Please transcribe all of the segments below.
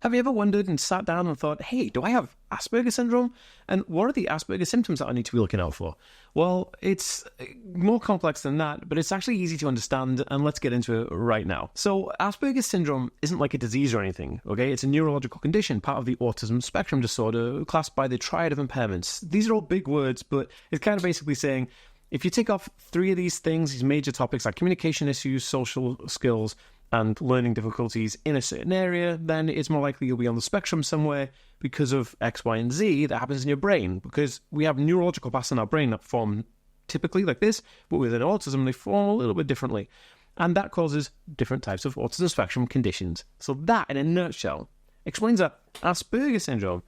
Have you ever wondered and sat down and thought, hey, do I have Asperger syndrome? And what are the Asperger symptoms that I need to be looking out for? Well, it's more complex than that, but it's actually easy to understand, and let's get into it right now. So Asperger syndrome isn't like a disease or anything, okay? It's a neurological condition, part of the autism spectrum disorder, classed by the triad of impairments. These are all big words, but it's kind of basically saying, if you tick off 3 of these things, these major topics like communication issues, social skills, and learning difficulties in a certain area, then it's more likely you'll be on the spectrum somewhere because of X, Y, and Z that happens in your brain. Because we have neurological paths in our brain that form typically like this, but within autism, they form a little bit differently. And that causes different types of autism spectrum conditions. So that, in a nutshell, explains that Asperger syndrome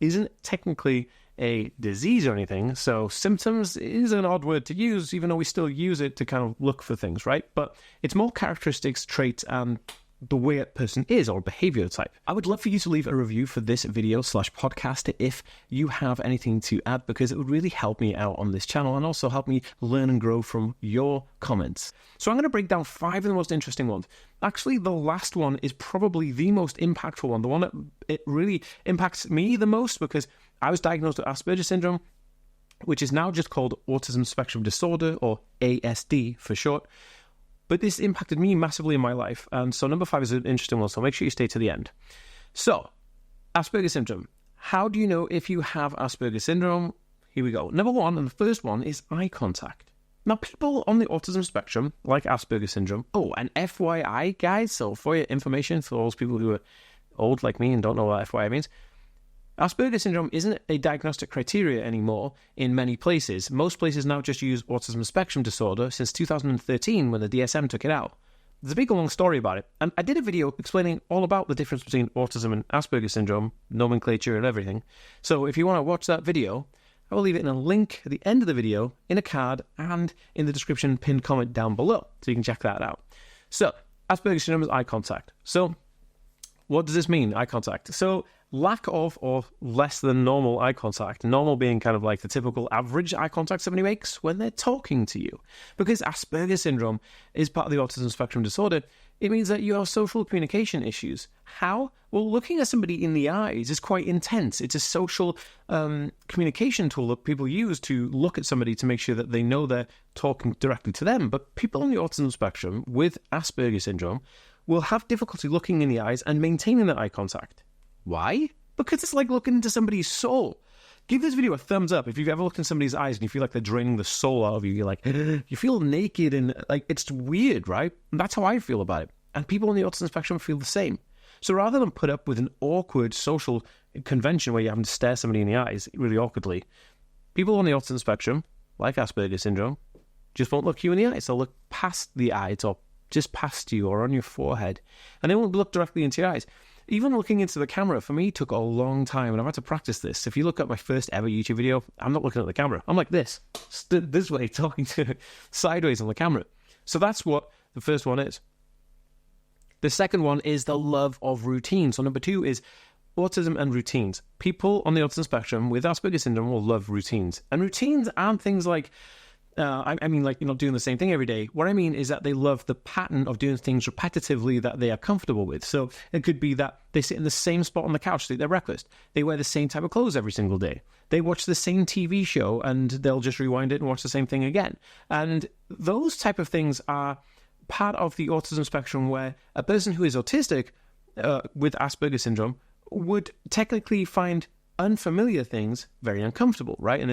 isn't technically a disease or anything, so symptoms is an odd word to use, even though we still use it to kind of look for things, right? But it's more characteristics, traits, and the way a person is, or behavior type. I would love for you to leave a review for this video/podcast if you have anything to add, because it would really help me out on this channel and also help me learn and grow from your comments. So I'm going to break down 5 of the most interesting ones. Actually, the last one is probably the most impactful one, the one that it really impacts me the most, because I was diagnosed with Asperger syndrome, which is now just called Autism Spectrum Disorder, or ASD for short. But this impacted me massively in my life. And so number 5 is an interesting one, so make sure you stay to the end. So, Asperger syndrome. How do you know if you have Asperger syndrome? Here we go. Number 1, and the first one, is eye contact. Now, people on the autism spectrum, like Asperger syndrome, oh, and FYI, guys, so for your information, for those people who are old like me and don't know what FYI means, Asperger syndrome isn't a diagnostic criteria anymore in many places. Most places now just use autism spectrum disorder since 2013 when the DSM took it out. There's a big long story about it, and I did a video explaining all about the difference between autism and Asperger syndrome, nomenclature and everything. So if you want to watch that video, I will leave it in a link at the end of the video, in a card, and in the description pinned comment down below, so you can check that out. So, Asperger syndrome is eye contact. So, what does this mean, eye contact? So, lack of or less than normal eye contact, normal being kind of like the typical average eye contact somebody makes when they're talking to you. Because Asperger syndrome is part of the autism spectrum disorder, it means that you have social communication issues. How? Well, looking at somebody in the eyes is quite intense. It's a social communication tool that people use to look at somebody to make sure that they know they're talking directly to them. But people on the autism spectrum with Asperger syndrome will have difficulty looking in the eyes and maintaining that eye contact. Why? Because it's like looking into somebody's soul. Give this video a thumbs up if you've ever looked in somebody's eyes and you feel like they're draining the soul out of you. You're like, you feel naked and like, it's weird, right? And that's how I feel about it. And people on the autism spectrum feel the same. So rather than put up with an awkward social convention where you're having to stare somebody in the eyes really awkwardly, people on the autism spectrum, like Asperger syndrome, just won't look you in the eyes. They'll look past the eyes or just past you or on your forehead. And they won't look directly into your eyes. Even looking into the camera, for me, took a long time, and I've had to practice this. If you look at my first ever YouTube video, I'm not looking at the camera. I'm like this, stood this way, talking to sideways on the camera. So that's what the first one is. The second one is the love of routine. So number 2 is autism and routines. People on the autism spectrum with Asperger syndrome will love routines. And routines aren't things like, I mean, like, doing the same thing every day. What I mean is that they love the pattern of doing things repetitively that they are comfortable with. So it could be that they sit in the same spot on the couch to eat their breakfast. They wear the same type of clothes every single day. They watch the same TV show and they'll just rewind it and watch the same thing again. And those type of things are part of the autism spectrum where a person who is autistic with Asperger syndrome would technically find unfamiliar things very uncomfortable, right? And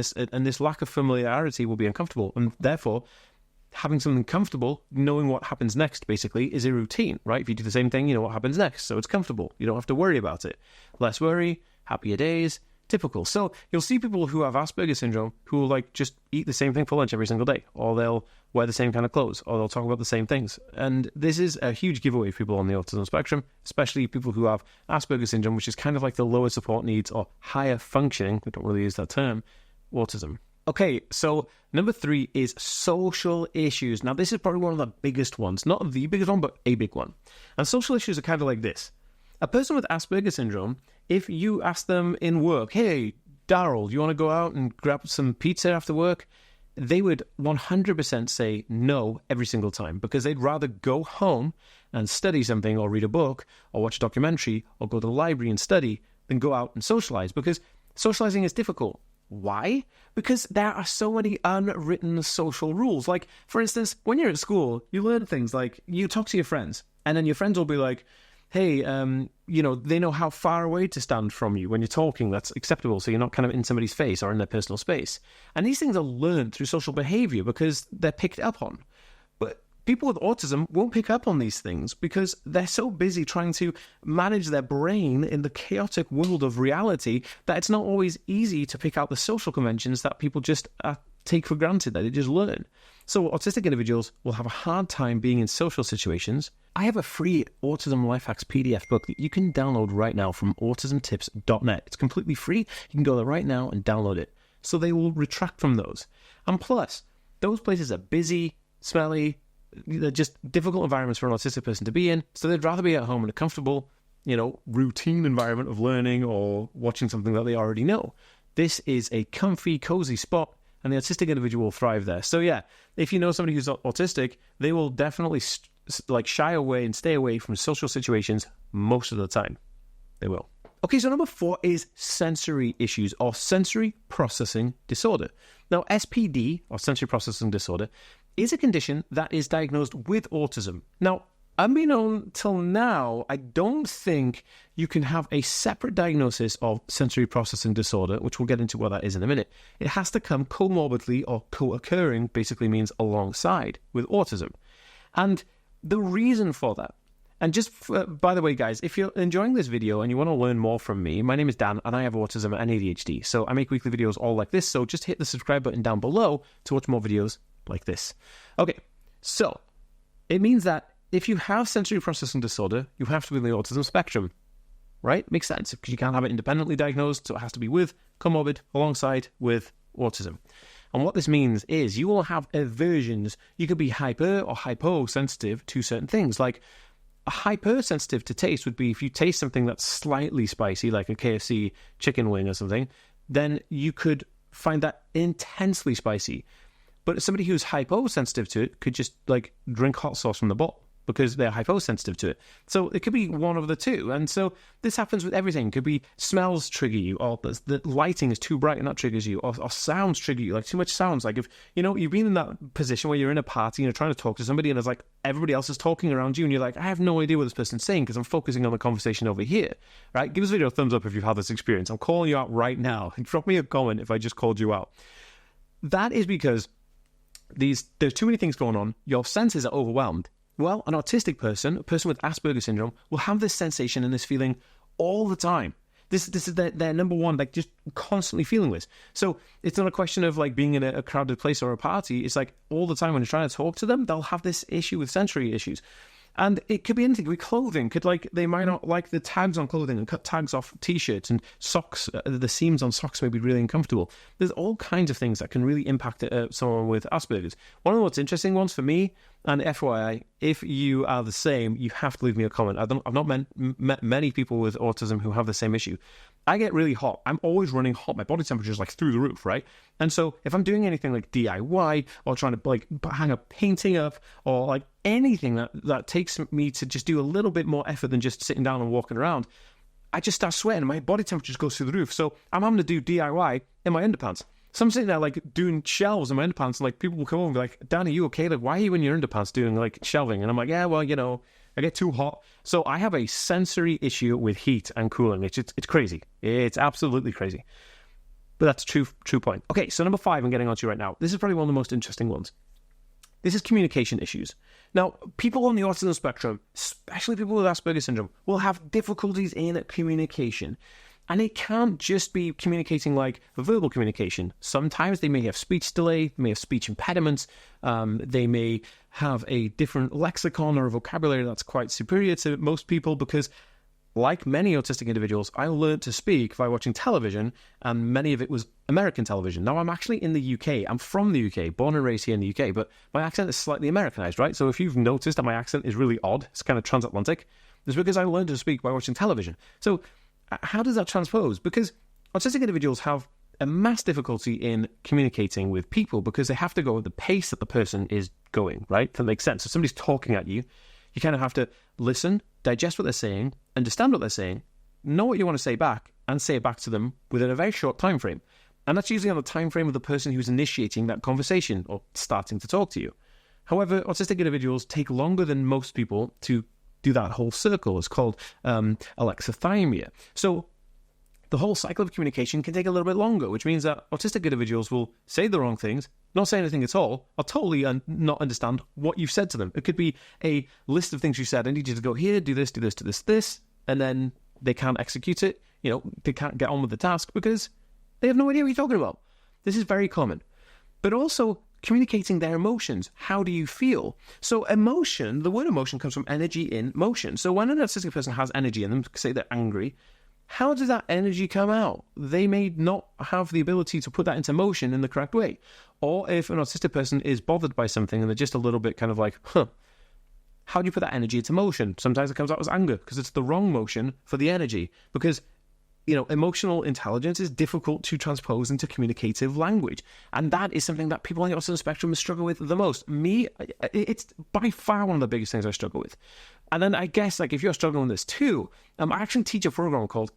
this lack of familiarity will be uncomfortable, and therefore having something comfortable, knowing what happens next, basically, is a routine, right? If you do the same thing, you know what happens next, so it's comfortable. You don't have to worry about it. Less worry, happier days, typical. So you'll see people who have Asperger syndrome who will like just eat the same thing for lunch every single day, or they'll wear the same kind of clothes, or they'll talk about the same things. And this is a huge giveaway for people on the autism spectrum, especially people who have Asperger syndrome, which is kind of like the lower support needs or higher functioning, we don't really use that term, autism. Okay, so number 3 is social issues. Now, this is probably one of the biggest ones. Not the biggest one, but a big one. And social issues are kind of like this. A person with Asperger syndrome, if you ask them in work, hey, Daryl, do you want to go out and grab some pizza after work? They would 100% say no every single time, because they'd rather go home and study something or read a book or watch a documentary or go to the library and study than go out and socialize, because socializing is difficult. Why? Because there are so many unwritten social rules. Like, for instance, when you're at school, you learn things like you talk to your friends, and then your friends will be like, hey, they know how far away to stand from you when you're talking. That's acceptable, so you're not kind of in somebody's face or in their personal space. And these things are learned through social behavior because they're picked up on. But people with autism won't pick up on these things because they're so busy trying to manage their brain in the chaotic world of reality that it's not always easy to pick out the social conventions that people just take for granted, that they just learn. So autistic individuals will have a hard time being in social situations. I have a free Autism Life Hacks PDF book that you can download right now from autismtips.net. It's completely free. You can go there right now and download it. So they will retract from those. And plus, those places are busy, smelly, they're just difficult environments for an autistic person to be in. So they'd rather be at home in a comfortable, routine environment of learning or watching something that they already know. This is a comfy, cozy spot, and the autistic individual will thrive there. So yeah, if you know somebody who's autistic, they will definitely shy away and stay away from social situations most of the time. They will. Okay, so number 4 is sensory issues or sensory processing disorder. Now, SPD, or sensory processing disorder, is a condition that is diagnosed with autism. Now, until now, I don't think you can have a separate diagnosis of sensory processing disorder, which we'll get into what that is in a minute. It has to come comorbidly or co-occurring, basically means alongside with autism. And the reason for that, and just by the way, guys, if you're enjoying this video and you want to learn more from me, my name is Dan and I have autism and ADHD. So I make weekly videos all like this. So just hit the subscribe button down below to watch more videos like this. Okay, so it means that if you have sensory processing disorder, you have to be in the autism spectrum, right? Makes sense because you can't have it independently diagnosed, so it has to be with, comorbid, alongside with autism. And what this means is you will have aversions. You could be hyper or hyposensitive to certain things. Like a hypersensitive to taste would be if you taste something that's slightly spicy, like a KFC chicken wing or something, then you could find that intensely spicy. But somebody who's hyposensitive to it could just drink hot sauce from the bottle because they're hyposensitive to it. So it could be one of the two. And so this happens with everything. It could be smells trigger you, or the lighting is too bright and that triggers you, or sounds trigger you, like too much sounds. Like if, you've been in that position where you're in a party and you're trying to talk to somebody and there's everybody else is talking around you and you're like, I have no idea what this person's saying because I'm focusing on the conversation over here, right? Give this video a thumbs up if you've had this experience. I'm calling you out right now. Drop me a comment if I just called you out. That is because there's too many things going on. Your senses are overwhelmed. Well, an autistic person, a person with Asperger syndrome, will have this sensation and this feeling all the time. This is their number one, just constantly feeling this. So it's not a question of being in a crowded place or a party. It's all the time when you're trying to talk to them, they'll have this issue with sensory issues. And it could be anything. With clothing, they might not like the tags on clothing and cut tags off t-shirts, and socks. The seams on socks may be really uncomfortable. There's all kinds of things that can really impact someone with Asperger's. One of the most interesting ones for me, and FYI, if you are the same, you have to leave me a comment. I've not met many people with autism who have the same issue. I get really hot. I'm always running hot. My body temperature is through the roof, right? And so if I'm doing anything like DIY or trying to hang a painting up or anything that takes me to just do a little bit more effort than just sitting down and walking around, I just start sweating and my body temperature just goes through the roof. So I'm having to do DIY in my underpants. So I'm sitting there doing shelves in my underpants and people will come over and be like, Dan, are you okay? Why are you in your underpants doing shelving? And I'm like, yeah, well, I get too hot. So I have a sensory issue with heat and cooling. It's crazy. It's absolutely crazy. But that's a true point. Okay, so number 5 I'm getting onto right now. This is probably one of the most interesting ones. This is communication issues. Now, people on the autism spectrum, especially people with Asperger syndrome, will have difficulties in communication. And it can't just be communicating verbal communication. Sometimes they may have speech delay, they may have speech impediments, they may have a different lexicon or a vocabulary that's quite superior to most people because, like many autistic individuals, I learned to speak by watching television, and many of it was American television. Now, I'm actually in the UK. I'm from the UK, born and raised here in the UK, but my accent is slightly Americanized, right? So if you've noticed that my accent is really odd, it's kind of transatlantic, it's because I learned to speak by watching television. So how does that transpose? Because autistic individuals have a mass difficulty in communicating with people because they have to go at the pace that the person is going, right? That makes sense. So somebody's talking at you, You kind of have to listen, digest what they're saying, understand what they're saying, know what you want to say back, and say it back to them within a very short time frame. And that's usually on the time frame of the person who's initiating that conversation or starting to talk to you. However, autistic individuals take longer than most people to do that whole circle. It's called alexithymia. So the whole cycle of communication can take a little bit longer, which means that autistic individuals will say the wrong things, not say anything at all, or totally not understand what you've said to them. It could be a list of things you said. I need you to go here, do this, do this, do this, this, and then they can't execute it. They can't get on with the task because they have no idea what you're talking about. This is very common. But also communicating their emotions. How do you feel? So emotion, the word emotion comes from energy in motion. So when an autistic person has energy in them, say they're angry, how does that energy come out? They may not have the ability to put that into motion in the correct way. Or if an autistic person is bothered by something and they're just a little bit kind of like, how do you put that energy into motion? Sometimes it comes out as anger because it's the wrong motion for the energy. Because emotional intelligence is difficult to transpose into communicative language. And that is something that people on the autism spectrum struggle with the most. Me, it's by far one of the biggest things I struggle with. And then I guess, if you're struggling with this too, I actually teach a program called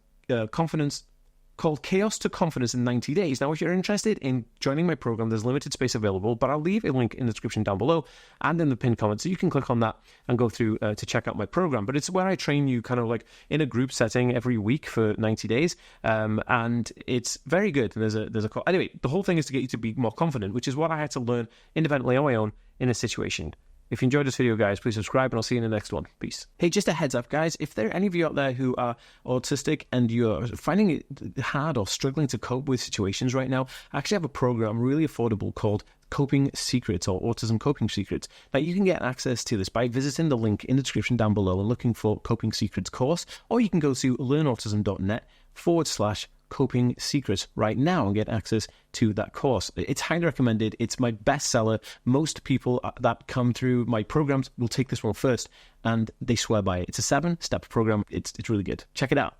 Chaos to Confidence in 90 Days. Now, if you're interested in joining my program, there's limited space available, but I'll leave a link in the description down below and in the pinned comment, so you can click on that and go through to check out my program. But it's where I train you kind of like in a group setting every week for 90 days, and it's very good. And anyway, the whole thing is to get you to be more confident, which is what I had to learn independently on my own in a situation. If you enjoyed this video, guys, please subscribe, and I'll see you in the next one. Peace. Hey, just a heads up, guys. If there are any of you out there who are autistic and you're finding it hard or struggling to cope with situations right now, I actually have a program really affordable called Coping Secrets, or Autism Coping Secrets. Now, you can get access to this by visiting the link in the description down below and looking for Coping Secrets course, or you can go to learnautism.net/Coping Secrets right now and get access to that course. It's highly recommended. It's my bestseller. Most people that come through my programs will take this one first, and they swear by it. It's a 7-step program. It's really good. Check it out.